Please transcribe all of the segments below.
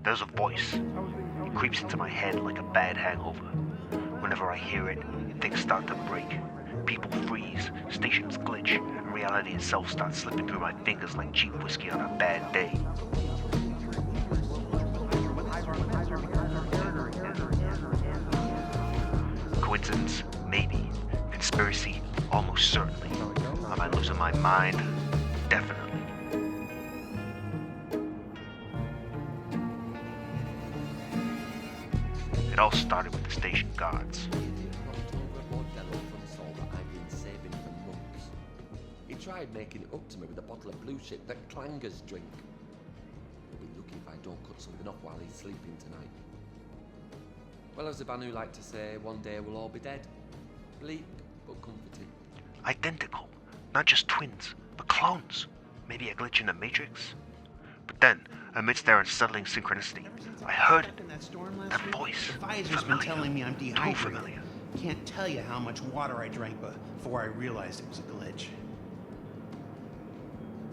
There's a voice. It creeps into my head like a bad hangover. Whenever I hear it, things start to break. People freeze, stations glitch, and reality itself starts slipping through my fingers like cheap whiskey on a bad day. Coincidence? Maybe. Conspiracy? Almost certainly. Am I losing my mind? Definitely. It all started with the station guards. He tried making it up to me with a bottle of blue shit that clangers drink. He'll be lucky if I don't cut something off while he's sleeping tonight. Well, as the Banu like to say, one day we'll all be dead. Bleak, but comforting. Identical. Not just twins, but clones. Maybe a glitch in the Matrix? But then, amidst their unsettling synchronicity, I heard it. That voice. The visor's been telling me I'm Too dehydrated. familiar. Can't tell you how much water I drank before I realized it was a glitch.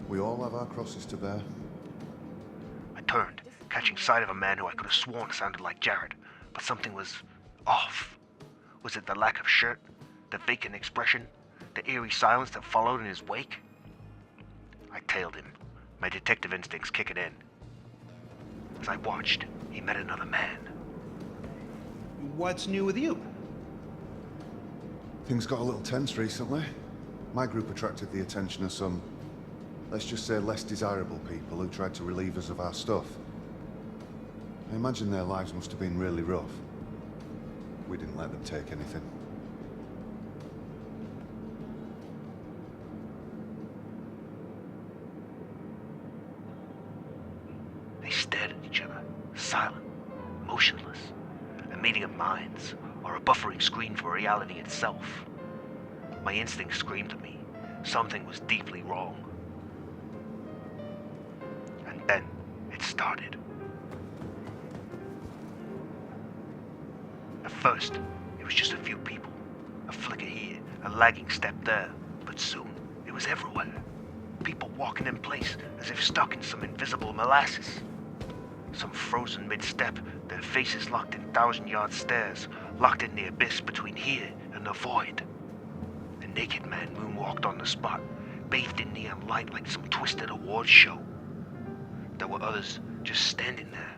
We all have our crosses to bear. I turned, catching sight of a man who I could have sworn sounded like Jared, but something was off. Was it the lack of shirt, the vacant expression, the eerie silence that followed in his wake? I tailed him, my detective instincts kicking in. As I watched, he met another man. What's new with you? Things got a little tense recently. My group attracted the attention of some, let's just say, less desirable people who tried to relieve us of our stuff. I imagine their lives must have been really rough. We didn't let them take anything. They stared at each other, silent, motionless, a meeting of minds, or a buffering screen for reality itself. My instinct screamed at me. Something was deeply wrong. And then it started. At first, it was just a few people. A flicker here, a lagging step there. But soon, it was everywhere. People walking in place as if stuck in some invisible molasses. Some frozen mid-step, their faces locked in thousand-yard stares, locked in the abyss between here and the void. A naked man moonwalked on the spot, bathed in neon light like some twisted awards show. There were others just standing there,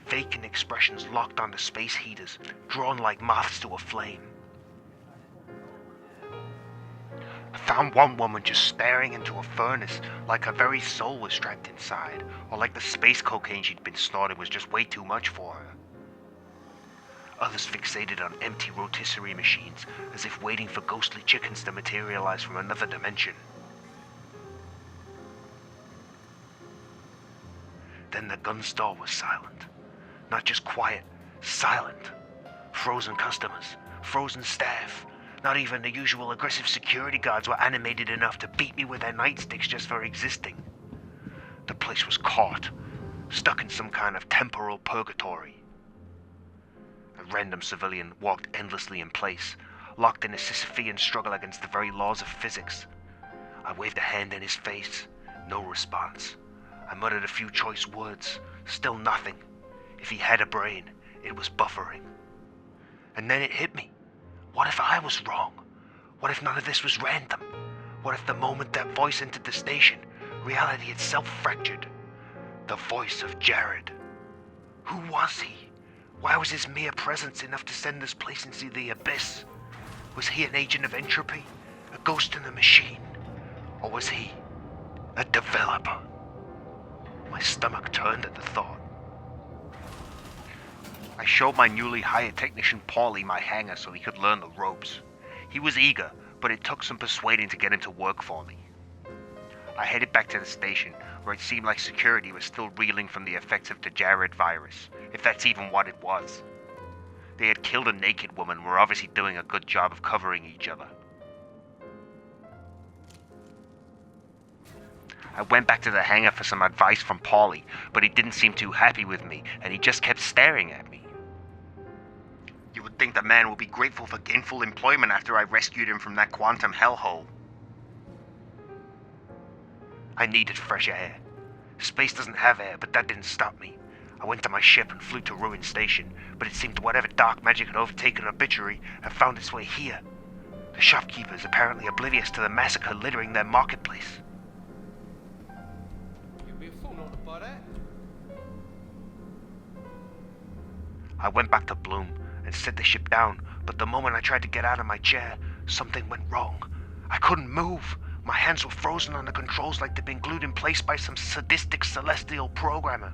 vacant expressions locked onto space heaters, drawn like moths to a flame. I found one woman just staring into a furnace like her very soul was trapped inside, or like the space cocaine she'd been snorting was just way too much for her. Others fixated on empty rotisserie machines, as if waiting for ghostly chickens to materialize from another dimension. Then the gun store was silent. Not just quiet, silent. Frozen customers, frozen staff. Not even the usual aggressive security guards were animated enough to beat me with their nightsticks just for existing. The place was caught, stuck in some kind of temporal purgatory. A random civilian walked endlessly in place, locked in a Sisyphean struggle against the very laws of physics. I waved a hand in his face, no response. I muttered a few choice words, still nothing. If he had a brain, it was buffering. And then it hit me. What if I was wrong? What if none of this was random? What if the moment that voice entered the station, reality itself fractured? The voice of Jared. Who was he? Why was his mere presence enough to send this place into the abyss? Was he an agent of entropy? A ghost in the machine? Or was he a developer? My stomach turned at the thought. I showed my newly hired technician Paulie my hangar so he could learn the ropes. He was eager, but it took some persuading to get him to work for me. I headed back to the station, where it seemed like security was still reeling from the effects of the Jared virus, if that's even what it was. They had killed a naked woman and were obviously doing a good job of covering each other. I went back to the hangar for some advice from Paulie, but he didn't seem too happy with me, and he just kept staring at me. You would think the man would be grateful for gainful employment after I rescued him from that quantum hellhole. I needed fresh air. Space doesn't have air, but that didn't stop me. I went to my ship and flew to Ruin Station, but it seemed whatever dark magic had overtaken Obituary had found its way here. The shopkeepers apparently oblivious to the massacre littering their marketplace. You'd be a fool not to buy that. I went back to Bloom and set the ship down, but the moment I tried to get out of my chair, something went wrong. I couldn't move. My hands were frozen on the controls like they'd been glued in place by some sadistic celestial programmer.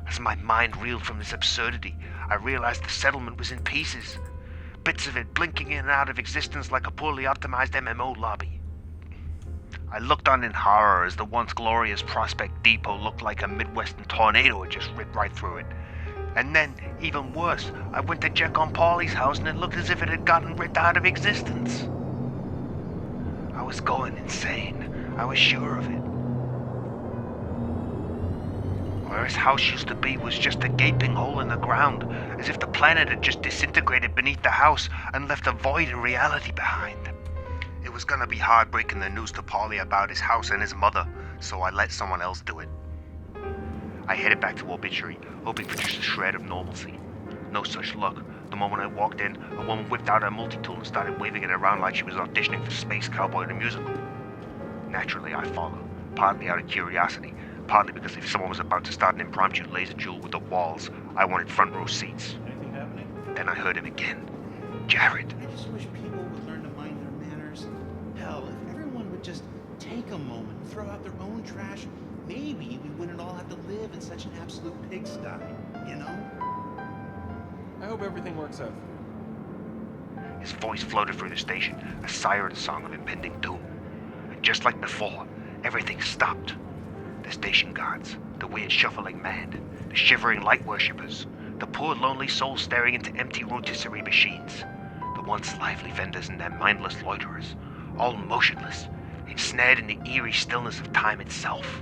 As my mind reeled from this absurdity, I realized the settlement was in pieces. Bits of it blinking in and out of existence like a poorly optimized MMO lobby. I looked on in horror as the once glorious Prospect Depot looked like a Midwestern tornado had just ripped right through it. And then, even worse, I went to check on Paulie's house and it looked as if it had gotten ripped out of existence. I was going insane. I was sure of it. Where his house used to be was just a gaping hole in the ground, as if the planet had just disintegrated beneath the house and left a void in reality behind. It was gonna be hard breaking the news to Paulie about his house and his mother, so I let someone else do it. I headed back to Obituary, hoping for just a shred of normalcy. No such luck. The moment I walked in, a woman whipped out her multi-tool and started waving it around like she was auditioning for Space Cowboy the musical. Naturally, I followed, partly out of curiosity, partly because if someone was about to start an impromptu laser duel with the walls, I wanted front row seats. Anything happening? Then I heard him again. Jared. I just wish people would learn to mind their manners. Hell, if everyone would just take a moment and throw out their own trash, maybe we wouldn't all have to live in such an absolute pigsty, you know? I hope everything works out for you. His voice floated through the station, a siren song of impending doom. And just like before, everything stopped. The station guards, the weird shuffling man, the shivering light worshippers, the poor lonely souls staring into empty rotisserie machines, the once lively vendors and their mindless loiterers, all motionless, ensnared in the eerie stillness of time itself.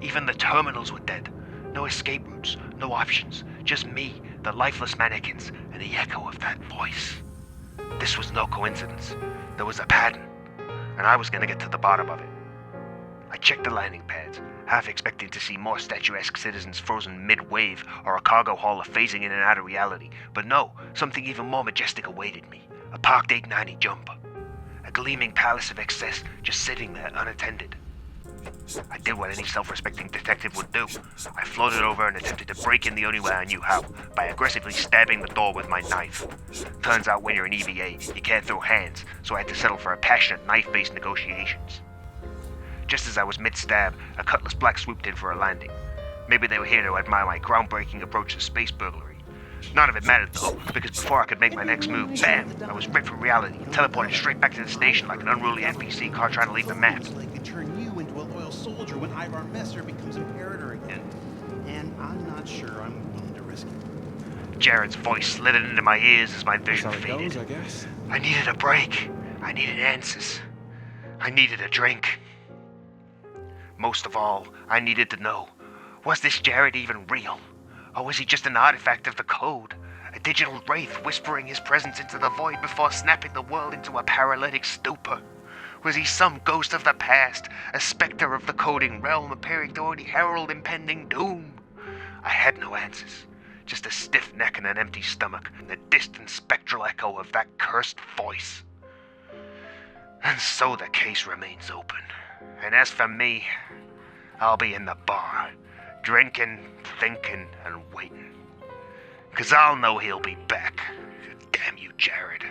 Even the terminals were dead. No escape routes, no options, just me, the lifeless mannequins, and the echo of that voice. This was no coincidence. There was a pattern, and I was going to get to the bottom of it. I checked the landing pads, half expecting to see more statuesque citizens frozen mid-wave or a cargo hauler phasing in and out of reality, but no, something even more majestic awaited me. A parked 890 jumper. A gleaming palace of excess just sitting there unattended. I did what any self-respecting detective would do. I floated over and attempted to break in the only way I knew how, by aggressively stabbing the door with my knife. Turns out when you're an EVA, you can't throw hands, so I had to settle for a passionate knife-based negotiations. Just as I was mid-stab, a Cutlass Black swooped in for a landing. Maybe they were here to admire my groundbreaking approach to space burglary. None of it mattered though, because before I could make my next move, bam, I was ripped from reality, teleported straight back to the station like an unruly NPC car trying to leave the map. Like it turn you into a loyal soldier when Ivar Messer becomes Imperator again. And I'm not sure I'm willing to risk it. Jared's voice slithered into my ears as my vision That's how it faded. goes, I guess. I needed a break. I needed answers. I needed a drink. Most of all, I needed to know, was this Jared even real? Or was he just an artifact of the code? A digital wraith whispering his presence into the void before snapping the world into a paralytic stupor? Was he some ghost of the past, a specter of the coding realm appearing to only herald impending doom? I had no answers, just a stiff neck and an empty stomach, and the distant spectral echo of that cursed voice. And so the case remains open. And as for me, I'll be in the bar, drinking, thinking, and waiting. 'Cause I'll know he'll be back. Damn you, Jared.